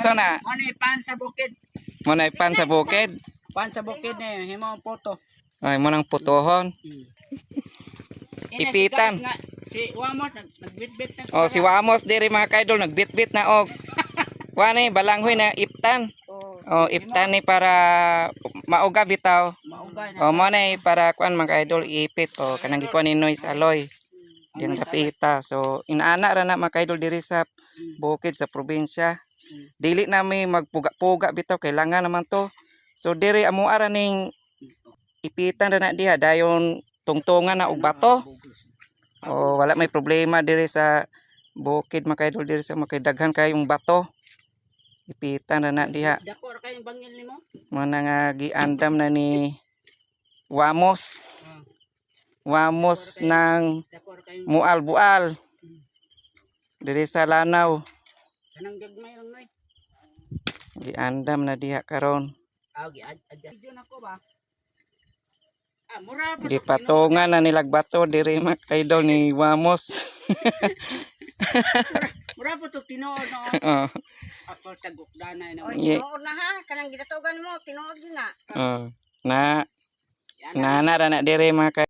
Unsa na? Money pan sa bukid. Mo na pan sa bukid. Pan sa bukid ni himo ang photo. Ay mo nang putohon. Ipitan. Si Wamos nagbitbit na. Oh, si Wamos diri mga kaidol nagbitbit na og. Kuan ni balanghoy na iptan. Oh, iptan ni para mauga bitaw. Mauga na. Oh, mo na para kuan mga kaidol ipit oh kanang gikuan ni noise alloy. Diyan kapita. So inaana ra na mga kaidol diri sa bukid sa probinsya. Dili na may magpuga-puga bitaw kailangan naman to. So diri amo ara ning ipitan ra na diha dayon tungtungan na og bato. O wala may problema diri sa bukid mga kaidol diri sa makidaghan kayong bato. Ipitan na diha. Dako ra kayong bangil nimo? Mo na nga giandam na ni Wamos. Wamos ng Dako ra kayong Mual-Bual. Diri sa Lanao. kanang gagmay lang noy. Giandam na diha karon. Video nako ba? Mura pa. Gipatungan na nilag bato diri mga kaidol ni Wamos. Mura po to tinuod no. Oh. Ako tagok danay na. Ye- Tinuod na ha, kanang gidatugan mo, tinuod na. Oh. Na ra na diri mga